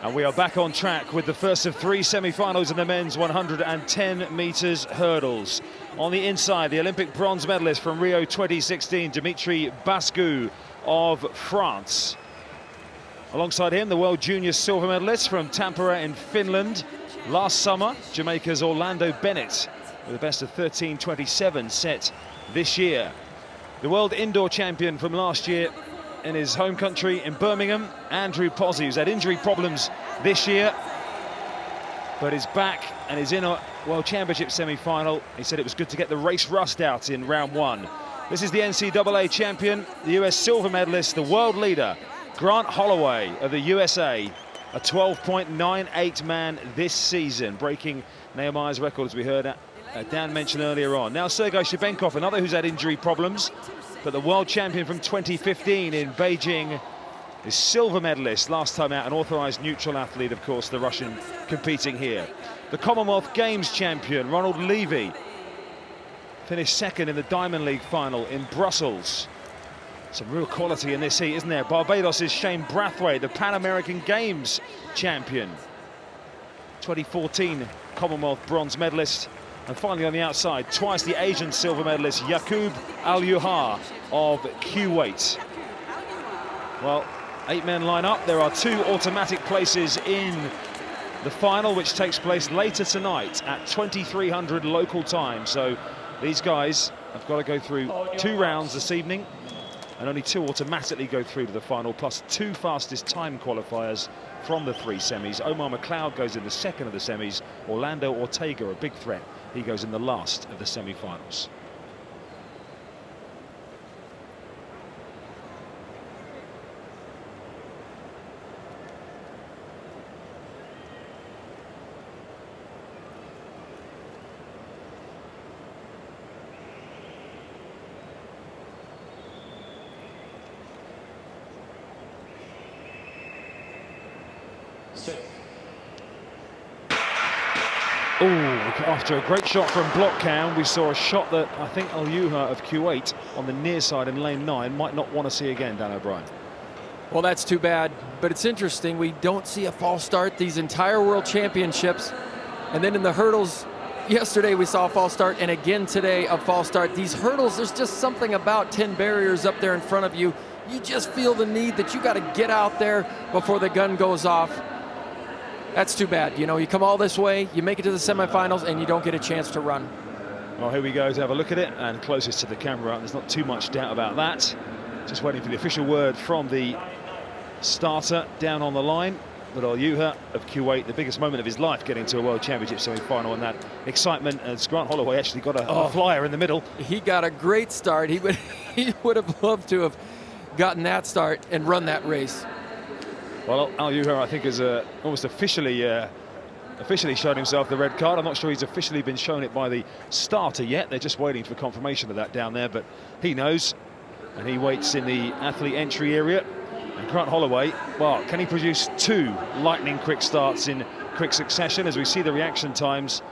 And we are back on track with the first of three semi-finals in the men's 110 meters hurdles. On the inside, the Olympic bronze medalist from Rio 2016, Dimitri Bascu of France. Alongside him, the world junior silver medalist from Tampere in Finland last summer, Jamaica's Orlando Bennett, with a best of 13:27 set this year. The world indoor champion from last year in his home country in Birmingham, Andrew Pozzi, who's had injury problems this year, but is back and is in a World Championship semi-final. He said it was good to get the race rust out in round one. This is the NCAA champion, the US silver medalist, the world leader, Grant Holloway of the USA, a 12.98 man this season, breaking Nehemiah's record, as we heard Dan mention earlier on. Now Sergei Shibenkov, another who's had injury problems, but the world champion from 2015 in Beijing, is silver medalist last time out, an authorized neutral athlete, of course, the Russian competing here. The Commonwealth Games champion, Ronald Levy, finished second in the Diamond League final in Brussels. Some real quality in this heat, isn't there? Barbados' Shane Brathwaite, the Pan American Games champion, 2014 Commonwealth bronze medalist. And finally on the outside, twice the Asian silver medalist, Yaqub Al-Yuhar of Kuwait. Well, 8 men line up. There are 2 automatic places in the final, which takes place later tonight at 2300 local time. So these guys have got to go through 2 rounds this evening, and only 2 automatically go through to the final, plus 2 fastest time qualifiers from the 3 semis. Omar McLeod goes in the second of the semis. Orlando Ortega, a big threat, he goes in the last of the semi-finals. Oh, after a great shot from block cam, we saw a shot that I think Al-Yuhar of Kuwait on the near side in lane 9 might not want to see again, Dan O'Brien. Well, that's too bad, but it's interesting. We don't see a false start these entire World Championships. And then in the hurdles, yesterday we saw a false start, and again today a false start. These hurdles, there's just something about 10 barriers up there in front of you. You just feel the need that you got to get out there before the gun goes off. That's too bad. You know, you come all this way, you make it to the semifinals, and you don't get a chance to run. Well, here we go to have a look at it, and closest to the camera, there's not too much doubt about that. Just waiting for the official word from the starter down on the line. But Al-Yuhar of Kuwait, the biggest moment of his life, getting to a World Championship semi-final, and that excitement as Grant Holloway actually got a flyer in the middle. He got a great start. He would have loved to have gotten that start and run that race. Well, Al-Yuhar, I think, has almost officially shown himself the red card. I'm not sure he's officially been shown it by the starter yet. They're just waiting for confirmation of that down there, but he knows, and he waits in the athlete entry area. And Grant Holloway, well, can he produce 2 lightning quick starts in quick succession? As we see the reaction times,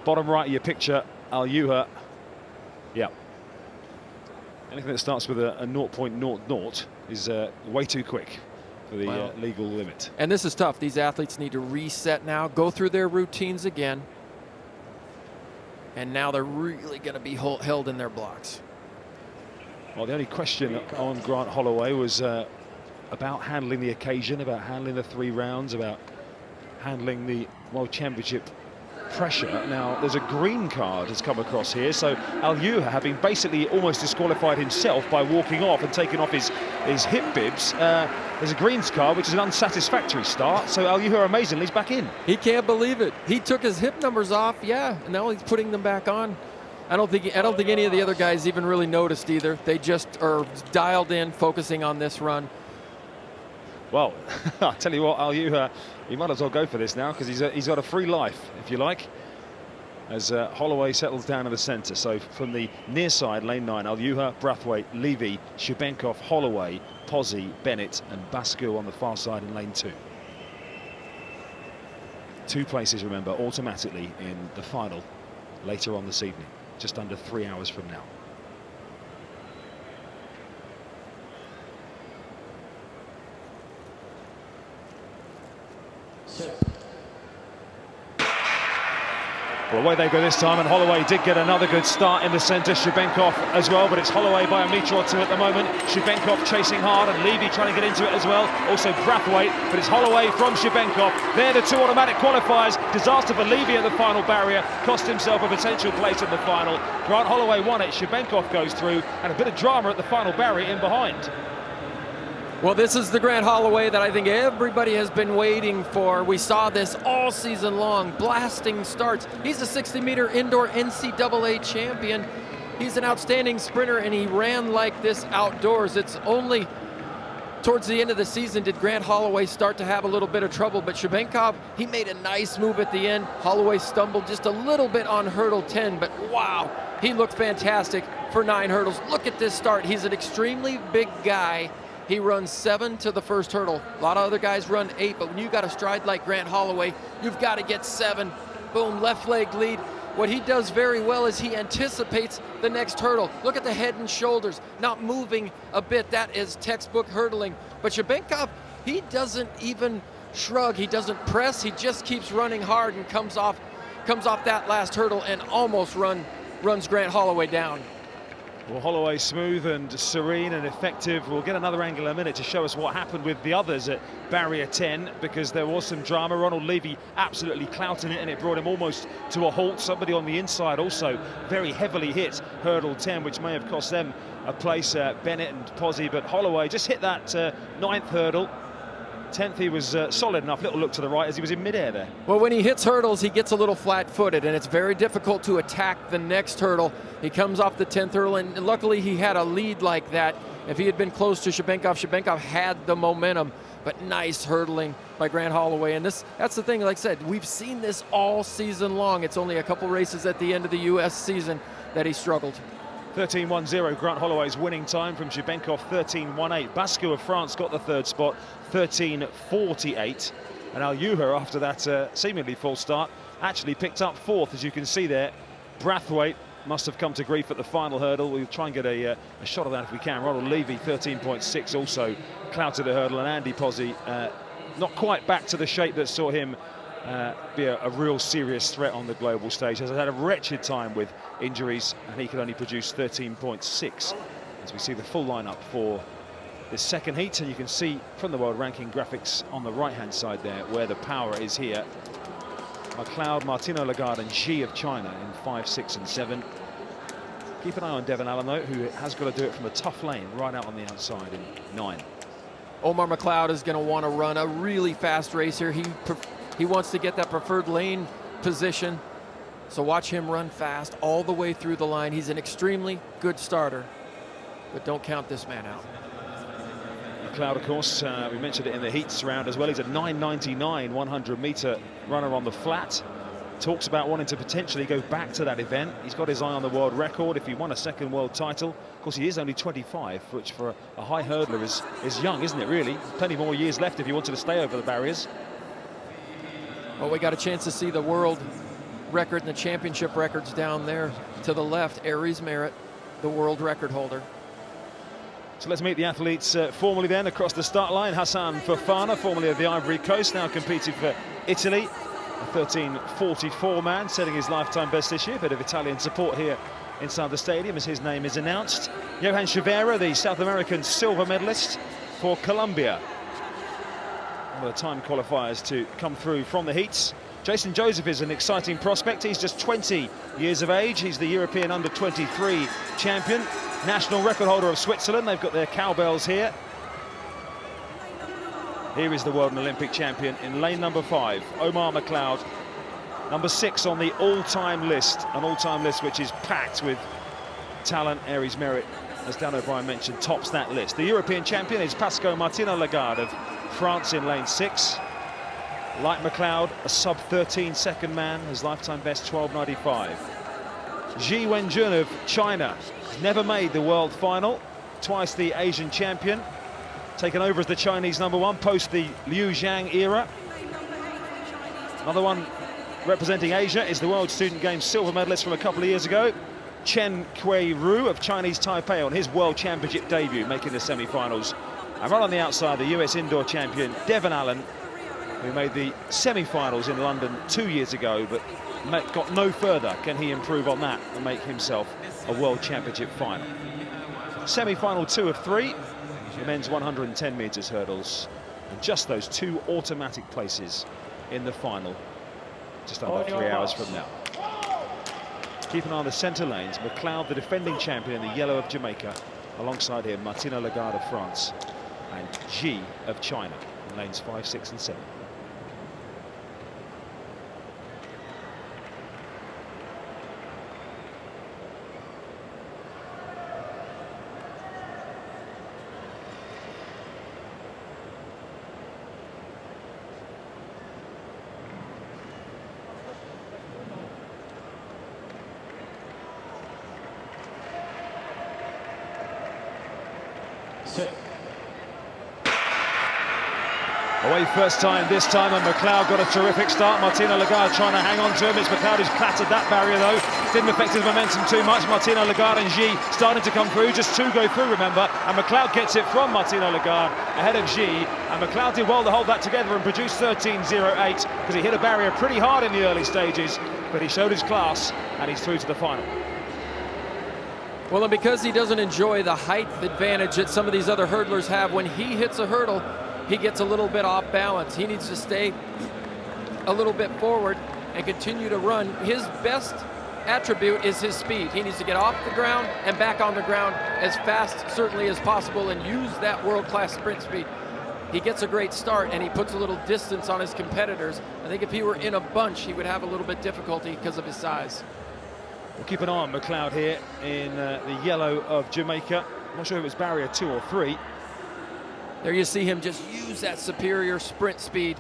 bottom right of your picture, Al-Yuhar, yeah. Anything that starts with a 0.00 is way too quick for the legal limit. And this is tough. These athletes need to reset now, go through their routines again, and now they're really going to be held in their blocks. Well, the only question on Grant Holloway was about handling the occasion, about handling the 3 rounds, about handling the World Championship pressure. Now, there's a green card has come across here, so Al-Yuhar, having basically almost disqualified himself by walking off and taking off his hip bibs, there's a greens card, which is an unsatisfactory start, so Al-Yuhar amazingly is back in. He can't believe it. He took his hip numbers off, yeah, and now he's putting them back on. I don't think any of the other guys even really noticed either. They just are dialed in, focusing on this run. Well, I'll tell you what, Al-Yuhar, he might as well go for this now, because he's got a free life, if you like, as Holloway settles down in the centre. So from the near side, lane 9, Al-Yuhar, Brathwaite, Levy, Shibenkov, Holloway, Pozzi, Bennett and Bascu on the far side in lane 2. 2 places, remember, automatically in the final later on this evening, just under 3 hours from now. Well, away they go this time, and Holloway did get another good start in the centre. Shibenkov as well, but it's Holloway by a metre or two at the moment. Shibenkov chasing hard, and Levy trying to get into it as well. Also Brathwaite, but it's Holloway from Shibenkov. They're the two automatic qualifiers. Disaster for Levy at the final barrier. Cost himself a potential place in the final. Grant Holloway won it. Shibenkov goes through, and a bit of drama at the final barrier in behind. Well, this is the Grant Holloway that I think everybody has been waiting for. We saw this all season long, blasting starts. He's a 60-meter indoor NCAA champion. He's an outstanding sprinter, and he ran like this outdoors. It's only towards the end of the season did Grant Holloway start to have a little bit of trouble, but Shibenkov, he made a nice move at the end. Holloway stumbled just a little bit on hurdle 10, but wow, he looked fantastic for 9 hurdles. Look at this start. He's an extremely big guy. He runs 7 to the first hurdle. A lot of other guys run 8, but when you got a stride like Grant Holloway, you've got to get 7. Boom, left leg lead. What he does very well is he anticipates the next hurdle. Look at the head and shoulders, not moving a bit. That is textbook hurdling. But Shibenkov, he doesn't even shrug. He doesn't press. He just keeps running hard and comes off that last hurdle and almost runs Grant Holloway down. Well, Holloway smooth and serene and effective. We'll get another angle in a minute to show us what happened with the others at barrier 10, because there was some drama. Ronald Levy absolutely clouting it, and it brought him almost to a halt. Somebody on the inside also very heavily hit hurdle 10, which may have cost them a place, Bennett and Pozzi. But Holloway just hit that 9th hurdle. 10th, he was solid enough. Little look to the right as he was in midair there. Well, when he hits hurdles, he gets a little flat-footed, and it's very difficult to attack the next hurdle. He comes off the 10th hurdle, and luckily he had a lead like that. If he had been close to Shibenkov, Shibenkov had the momentum, but nice hurdling by Grant Holloway. And that's the thing, like I said, we've seen this all season long. It's only a couple races at the end of the U.S. season that he struggled. 13.10, Grant Holloway's winning time from Shibenkov, 13.18. Bascu of France got the 3rd spot, 13.48. And Alyuha, after that seemingly false start, actually picked up 4th, as you can see there. Brathwaite must have come to grief at the final hurdle. We'll try and get a shot of that if we can. Ronald Levy, 13.6, also clouted the hurdle. And Andy Pozzi, not quite back to the shape that saw him be a real serious threat on the global stage. Has had a wretched time with injuries, and he could only produce 13.6. As we see the full lineup for this second heat, and you can see from the world ranking graphics on the right-hand side there where the power is here. McLeod, Martino Lagarde and Xi of China in 5, 6 and 7. Keep an eye on Devon Allen, though, who has got to do it from a tough lane right out on the outside in 9. Omar McLeod is going to want to run a really fast race here. He wants to get that preferred lane position, so watch him run fast all the way through the line. He's an extremely good starter, but don't count this man out. McLeod, of course, we mentioned it in the heats round as well. He's a 9.99 100-meter runner on the flat. Talks about wanting to potentially go back to that event. He's got his eye on the world record if he won a 2nd world title. Of course, he is only 25, which for a high hurdler is young, isn't it, really? Plenty more years left if he wanted to stay over the barriers. Well, we got a chance to see the world record and the championship records down there to the left. Aries Merritt, the world record holder. So let's meet the athletes formally then across the start line. Hassan Fofana, formerly of the Ivory Coast, now competing for Italy. A 13.44 man, setting his lifetime best this year. A bit of Italian support here inside the stadium as his name is announced. Johan Chivera, the South American silver medalist for Colombia. One of the time qualifiers to come through from the heats. Jason Joseph is an exciting prospect. He's just 20 years of age. He's the European under-23 champion. National record holder of Switzerland. They've got their cowbells here. Here is the world and Olympic champion in lane number 5, Omar McLeod, number 6 on the all-time list, an all-time list which is packed with talent. Aries Merritt, as Dan O'Brien mentioned, tops that list. The European champion is Pasco Martino Lagarde of France in lane 6. Like McLeod, a sub-13 second man, his lifetime best 12.95. Ji Wenjun of China, never made the world final, twice the Asian champion, taken over as the Chinese number 1 post the Liu Zhang era. Another one representing Asia is the World Student Games silver medalist from a couple of years ago, Chen Kui-ru of Chinese Taipei on his World Championship debut, making the semi-finals. And right on the outside, the US indoor champion, Devon Allen, who made the semi-finals in London 2 years ago, but got no further. Can he improve on that and make himself a World Championship final? Semi-final 2 of 3, the men's 110 metres hurdles, and just those 2 automatic places in the final, just under 3 hours from now. Keep an eye on the centre lanes. McLeod, the defending champion in the yellow of Jamaica, alongside him Martina Lagarde of France and G of China in lanes 5, 6 and 7. Away first time this time, and McLeod got a terrific start. Martina Lagarde trying to hang on to him. It's McLeod who's clattered that barrier though. Didn't affect his momentum too much. Martina Lagarde and G starting to come through. Just 2 go through, remember. And McLeod gets it from Martina Lagarde ahead of G. And McLeod did well to hold that together and produce 13.08 because he hit a barrier pretty hard in the early stages. But he showed his class and he's through to the final. Well, and because he doesn't enjoy the height advantage that some of these other hurdlers have, when he hits a hurdle, he gets a little bit off balance. He needs to stay a little bit forward and continue to run. His best attribute is his speed. He needs to get off the ground and back on the ground as fast, certainly, as possible, and use that world-class sprint speed. He gets a great start and he puts a little distance on his competitors. I think if he were in a bunch, he would have a little bit difficulty because of his size. We'll keep an eye on McLeod here in the yellow of Jamaica. I'm not sure if it was barrier 2 or 3. There you see him just use that superior sprint speed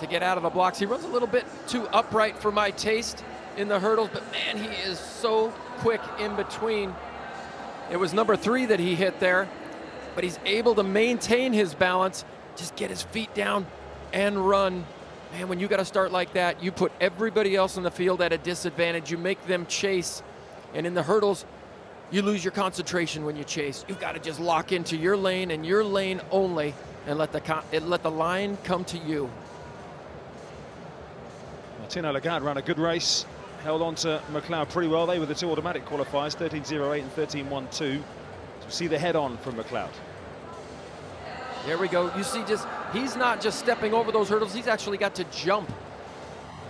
to get out of the blocks. He runs a little bit too upright for my taste in the hurdles, but man, he is so quick in between. It was number 3 that he hit there, but he's able to maintain his balance, just get his feet down and run. Man, when you got to start like that, you put everybody else in the field at a disadvantage. You make them chase, and in the hurdles, you lose your concentration when you chase. You've got to just lock into your lane and your lane only, and let the line come to you. Martina Lagarde ran a good race, held on to McLeod pretty well. They were the 2 automatic qualifiers, 13.08 and 13.12. So see the head-on from McLeod. There we go. You see, he's not just stepping over those hurdles. He's actually got to jump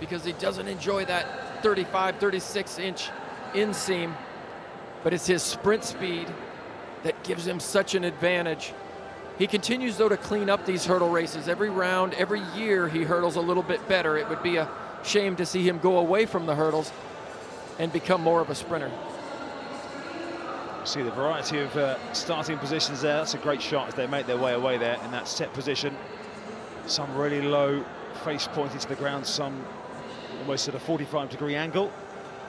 because he doesn't enjoy that 35, 36-inch inseam. But it's his sprint speed that gives him such an advantage. He continues, though, to clean up these hurdle races. Every round, every year, he hurdles a little bit better. It would be a shame to see him go away from the hurdles and become more of a sprinter. See the variety of starting positions there. That's a great shot as they make their way away there in that set position. Some really low, face pointed to the ground, some almost at a 45-degree angle.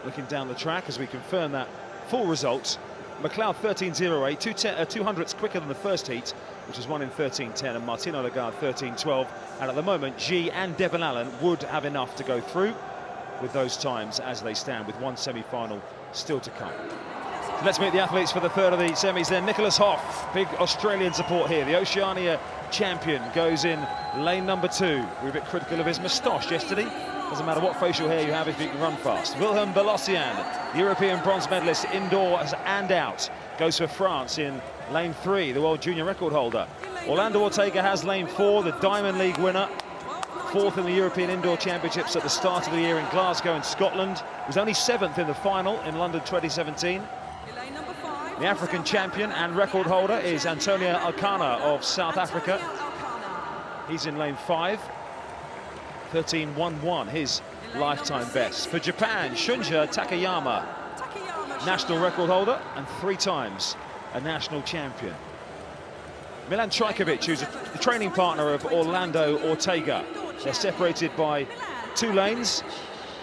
Looking down the track as we confirm that full result. McLeod 13.08, 2 hundredths quicker than the first heat, which was won in 13.10, and Martina Lagarde 13.12. And at the moment, G and Devon Allen would have enough to go through with those times as they stand, with one semi-final still to come. So let's meet the athletes for the third of the semis then. Nicholas Hoff, big Australian support here. The Oceania champion goes in lane number 2. We were a bit critical of his moustache yesterday. Doesn't matter what facial hair you have if you can run fast. Wilhelm Belosian, the European bronze medalist indoors and out, goes for France in lane 3, the world junior record holder. Orlando Ortega has lane 4, the Diamond League winner. 4th in the European Indoor Championships at the start of the year in Glasgow in Scotland. Was only 7th in the final in London 2017. The African champion and record holder is Antonio Alcana of South Africa. He's in lane 5. 13.11, his lifetime best. For Japan, Shunja Takayama, national record holder and 3 times a national champion. Milan Trajkovic, who's the training partner of Orlando Ortega. They're separated by 2 lanes.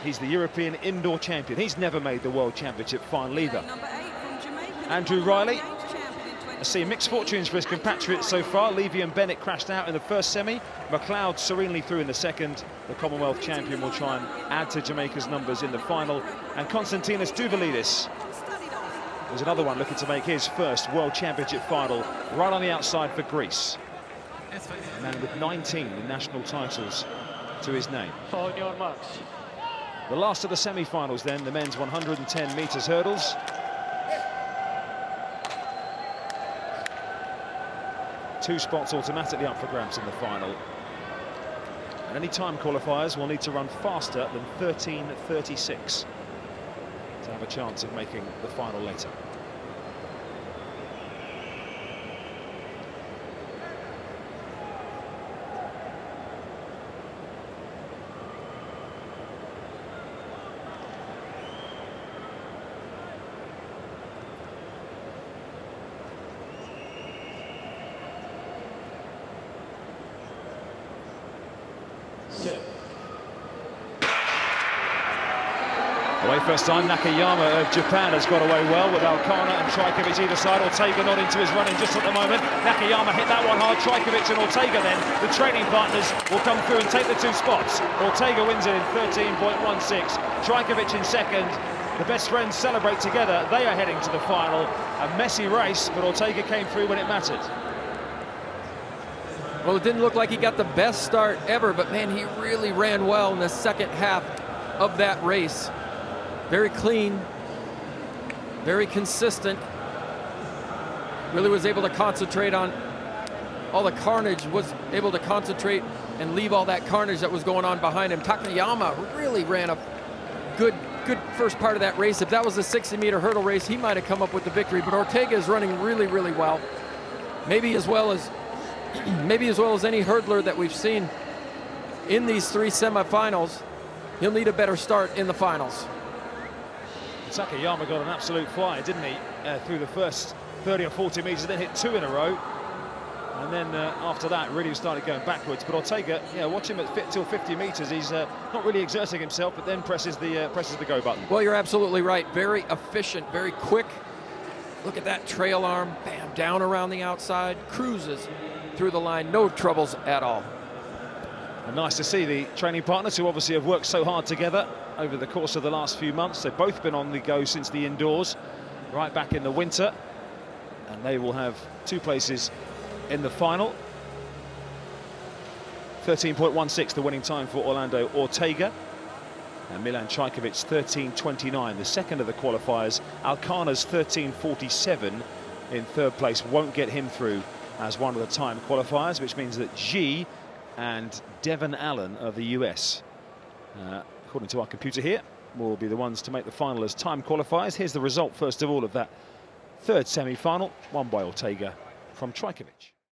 He's the European indoor champion. He's never made the World Championship final either. Andrew Riley has seen mixed fortunes for his compatriots so far. Levy and Bennett crashed out in the first semi. McLeod serenely through in the second. The Commonwealth champion will try and add to Jamaica's numbers in the final. And Konstantinos Duvalidis was another one looking to make his first World Championship final, right on the outside for Greece. A man with 19 national titles to his name. On your marks. The last of the semi-finals then, the men's 110 metres hurdles. Two spots automatically up for grabs in the final. And any time qualifiers will need to run faster than 13:36 to have a chance of making the final later. Away first time, Nakayama of Japan has got away well with Alcana and Trajkovic either side. Ortega not into his running just at the moment. Nakayama hit that one hard. Trajkovic and Ortega then, the training partners, will come through and take the two spots. Ortega wins it in 13.16. Trajkovic in second. The best friends celebrate together. They are heading to the final. A messy race, but Ortega came through when it mattered. Well, it didn't look like he got the best start ever, but man, he really ran well in the second half of that race. Very clean, very consistent. Really was able to concentrate on all the carnage, was able to concentrate and leave all that carnage that was going on behind him. Takayama really ran a good first part of that race. If that was a 60-meter hurdle race, he might have come up with the victory, but Ortega is running really, really well. Maybe as well as any hurdler that we've seen in these three semifinals. He'll need a better start in the finals. Takayama got an absolute flyer, didn't he, through the first 30 or 40 metres, then hit two in a row. And then after that, really started going backwards. But Ortega, yeah, watch him at till 50 metres. He's not really exerting himself, but then presses the go button. Well, you're absolutely right. Very efficient, very quick. Look at that trail arm, bam, down around the outside, cruises through the line, no troubles at all. And nice to see the training partners, who obviously have worked so hard together over the course of the last few months. They've both been on the go since the indoors, right back in the winter. And they will have two places in the final. 13.16, the winning time for Orlando Ortega. And Milan Trajkovic, 13.29, the second of the qualifiers. Alcana's 13.47 in third place won't get him through as one of the time qualifiers, which means that G and Devon Allen of the US, according to our computer here, will be the ones to make the final as time qualifiers. Here's the result, first of all, of that third semi-final, won by Ortega from Trajkovic.